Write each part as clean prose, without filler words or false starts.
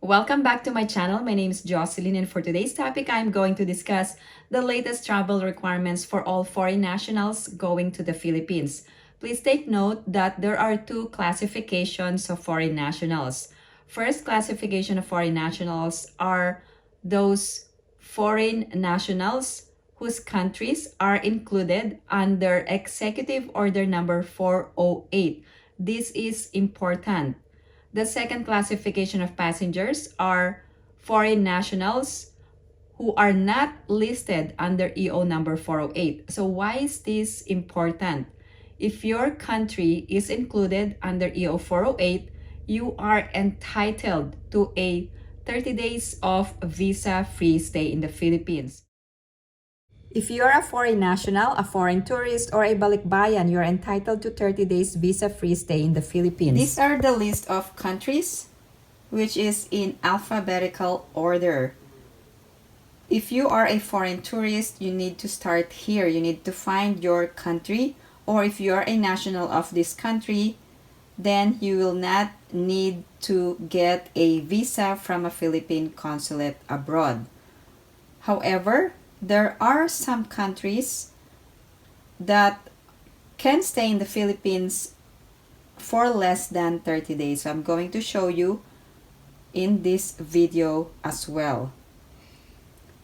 Welcome back to my channel. My name is Jocelyn, and for today's topic, I'm going to discuss the latest travel requirements for all foreign nationals going to the Philippines. Please take note that there are two classifications of foreign nationals. First classification of foreign nationals are those foreign nationals whose countries are included under Executive Order number 408. This is important. The second classification of passengers are foreign nationals who are not listed under EO number 408. So why is this important? If your country is included under EO 408, you are entitled to a 30 days of visa-free stay in the Philippines. If you're a foreign national, a foreign tourist, or a balikbayan, you're entitled to 30 days visa-free stay in the Philippines. These are the list of countries, which is in alphabetical order. If you are a foreign tourist, you need to start here. You need to find your country, or if you are a national of this country, then you will not need to get a visa from a Philippine consulate abroad. However, there are some countries that can stay in the Philippines for less than 30 days. So I'm going to show you in this video as well.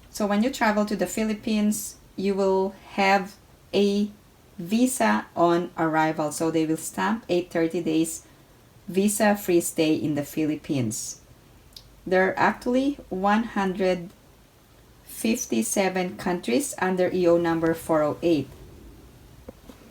So when you travel to the Philippines, you will have a visa on arrival. So they will stamp a 30 days visa-free stay in the Philippines. There are actually 157 countries under EO number 408.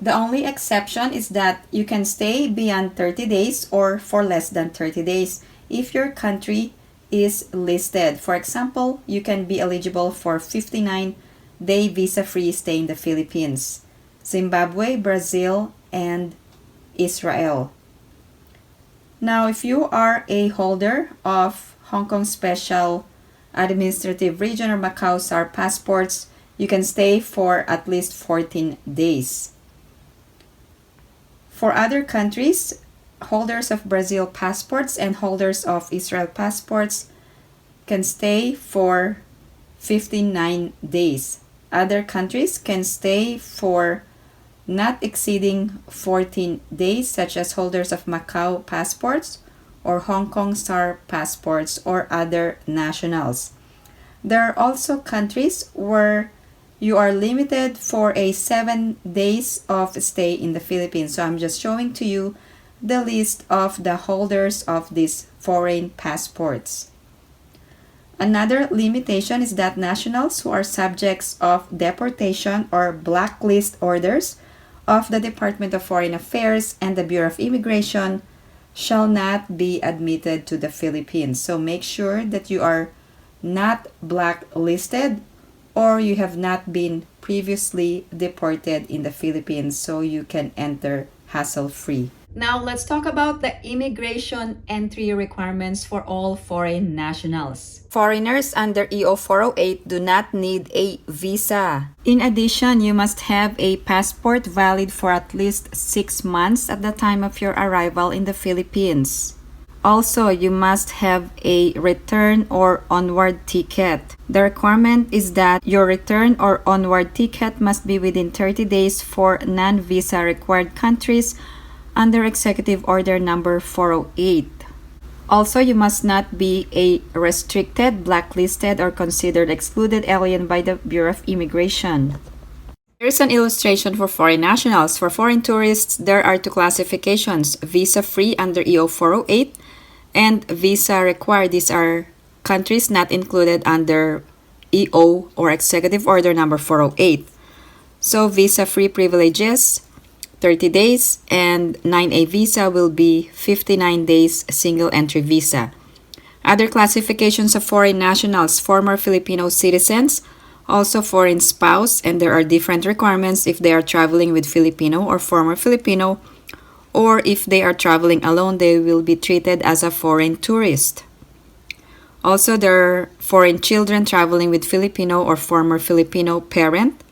The only exception is that you can stay beyond 30 days or for less than 30 days if your country is listed. For example, you can be eligible for 59-day visa-free stay in the Philippines, Zimbabwe, Brazil, and Israel. Now, if you are a holder of Hong Kong Special Administrative Region or Macau SAR passports, you can stay for at least 14 days. For other countries, holders of Brazil passports and holders of Israel passports can stay for 59 days. Other countries can stay for not exceeding 14 days, such as holders of Macau passports or Hong Kong SAR passports or other nationals. There are also countries where you are limited for a 7 days of stay in the Philippines. So I'm just showing to you the list of the holders of these foreign passports. Another limitation is that nationals who are subjects of deportation or blacklist orders of the Department of Foreign Affairs and the Bureau of Immigration shall not be admitted to the Philippines. So make sure that you are not blacklisted or you have not been previously deported in the Philippines so you can enter hassle-free. Now let's talk about the immigration entry requirements for all foreign nationals. Foreigners under EO 408 do not need a visa. In addition, you must have a passport valid for at least 6 months at the time of your arrival in the Philippines. Also, you must have a return or onward ticket. The requirement is that your return or onward ticket must be within 30 days for non-visa required countries under Executive Order number 408. Also, you must not be a restricted, blacklisted, or considered excluded alien by the Bureau of Immigration. Here's an illustration for foreign nationals. For foreign tourists, there are two classifications: visa-free under EO 408 and visa required. These are countries not included under EO or Executive Order number 408. So visa-free privileges, 30 days, and 9A visa will be 59 days single entry visa. Other classifications of foreign nationals: former Filipino citizens, also foreign spouse, and there are different requirements if they are traveling with Filipino or former Filipino, or if they are traveling alone, they will be treated as a foreign tourist. Also, there are foreign children traveling with Filipino or former Filipino parent.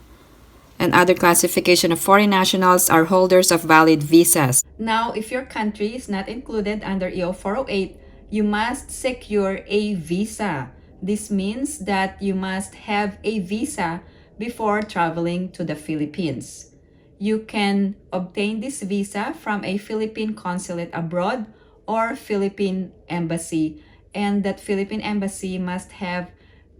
And other classification of foreign nationals are holders of valid visas. Now, if your country is not included under EO 408, you must secure a visa. This means that you must have a visa before traveling to the Philippines. You can obtain this visa from a Philippine consulate abroad or Philippine embassy, and that Philippine embassy must have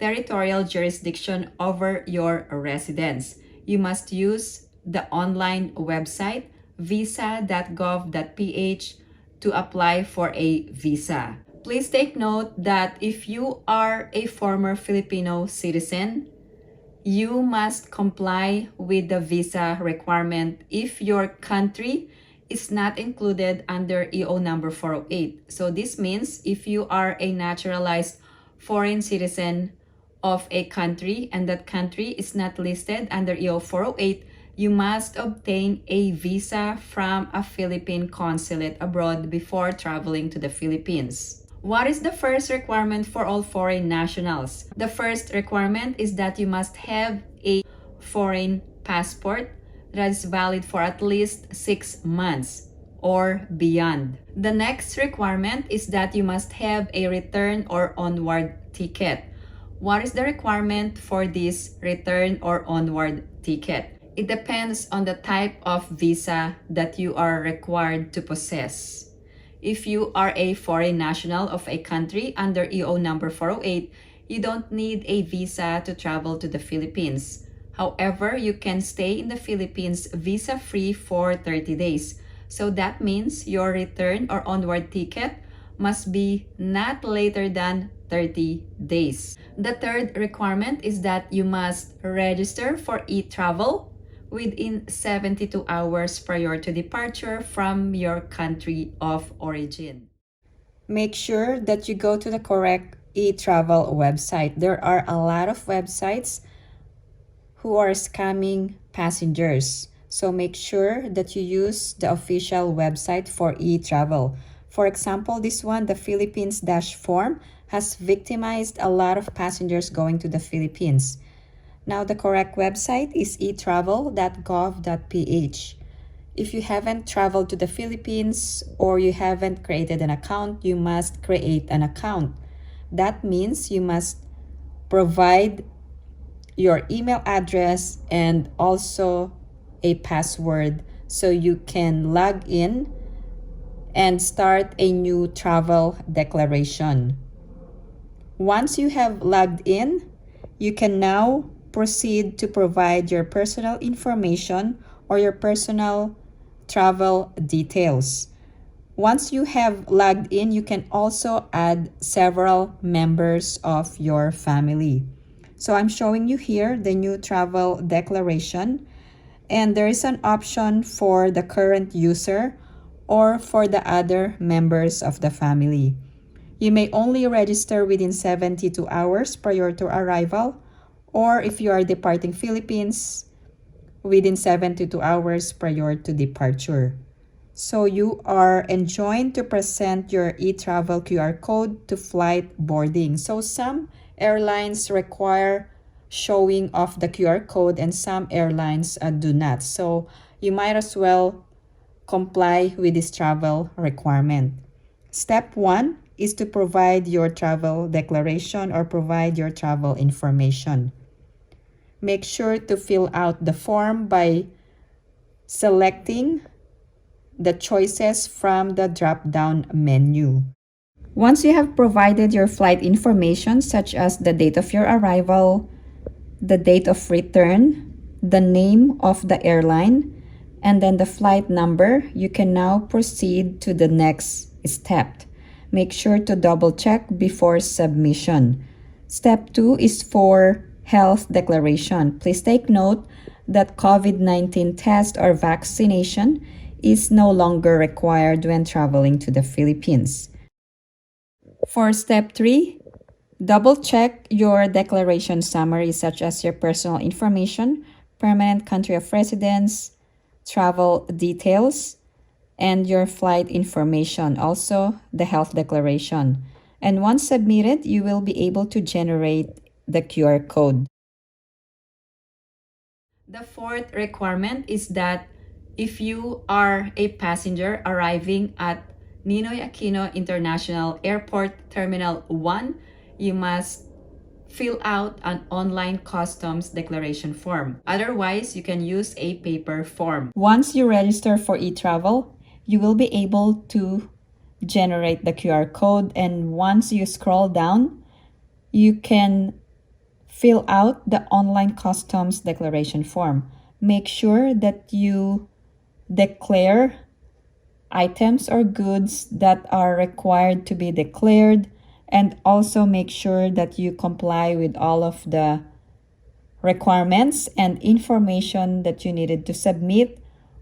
territorial jurisdiction over your residence. You must use the online website visa.gov.ph to apply for a visa. Please take note that if you are a former Filipino citizen, you must comply with the visa requirement if your country is not included under EO number 408. So this means if you are a naturalized foreign citizen of a country and that country is not listed under EO 408, you must obtain a visa from a Philippine consulate abroad before traveling to the Philippines. What is the first requirement for all foreign nationals? The first requirement is that you must have a foreign passport that is valid for at least 6 months or beyond. The next requirement is that you must have a return or onward ticket. What is the requirement for this return or onward ticket? It depends on the type of visa that you are required to possess. If you are a foreign national of a country under EO number 408, you don't need a visa to travel to the Philippines. However, you can stay in the Philippines visa-free for 30 days. So that means your return or onward ticket must be not later than 30 days. The third requirement is that you must register for e-travel within 72 hours prior to departure from your country of origin. Make sure that you go to the correct e-travel website. There are a lot of websites who are scamming passengers. So make sure that you use the official website for e-travel. For example, this one, the Philippines-form, has victimized a lot of passengers going to the Philippines. Now, the correct website is etravel.gov.ph. If you haven't traveled to the Philippines or you haven't created an account, you must create an account. That means you must provide your email address and also a password so you can log in and start a new travel declaration. Once you have logged in, you can now proceed to provide your personal information or your personal travel details. Once you have logged in, you can also add several members of your family. So I'm showing you here the new travel declaration, and there is an option for the current user or for the other members of the family. You may only register within 72 hours prior to arrival, or if you are departing Philippines, within 72 hours prior to departure. So you are enjoined to present your e-travel QR code to flight boarding. So some airlines require showing of the QR code and some airlines do not. So you might as well comply with this travel requirement. Step 1 is to provide your travel declaration or provide your travel information. Make sure to fill out the form by selecting the choices from the drop-down menu. Once you have provided your flight information such as the date of your arrival, the date of return, the name of the airline, and then the flight number, you can now proceed to the next step. Make sure to double check before submission. Step 2 is for health declaration. Please take note that COVID-19 test or vaccination is no longer required when traveling to the Philippines. For step 3, double check your declaration summary such as your personal information, permanent country of residence, travel details, and your flight information, also the health declaration. And once submitted, you will be able to generate the QR code. The fourth requirement is that if you are a passenger arriving at Ninoy Aquino International Airport Terminal 1, you must fill out an online customs declaration form. Otherwise, you can use a paper form. Once you register for eTravel, you will be able to generate the QR code, and once you scroll down, you can fill out the online customs declaration form. Make sure that you declare items or goods that are required to be declared, and also make sure that you comply with all of the requirements and information that you needed to submit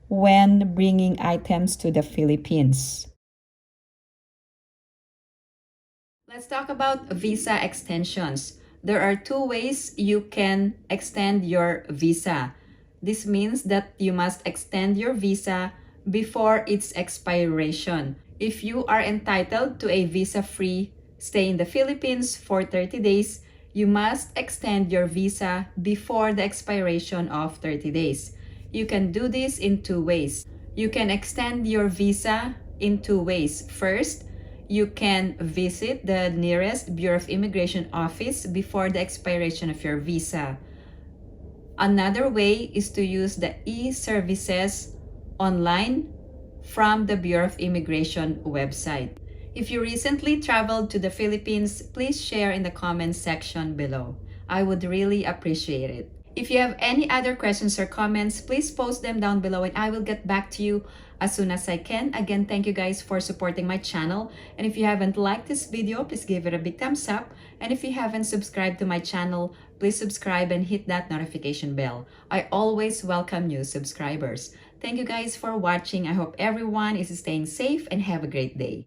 when bringing items to the Philippines. Let's talk about visa extensions. There are two ways you can extend your visa. This means that you must extend your visa before its expiration. If you are entitled to a visa-free stay in the Philippines for 30 days, you must extend your visa before the expiration of 30 days. You can do this in two ways. You can extend your visa in two ways. First, you can visit the nearest Bureau of Immigration office before the expiration of your visa. Another way is to use the e-services online from the Bureau of Immigration website. If you recently traveled to the Philippines, please share in the comments section below. I would really appreciate it. If you have any other questions or comments, please post them down below and I will get back to you as soon as I can. Again, thank you guys for supporting my channel. And if you haven't liked this video, please give it a big thumbs up. And if you haven't subscribed to my channel, please subscribe and hit that notification bell. I always welcome new subscribers. Thank you guys for watching. I hope everyone is staying safe and have a great day.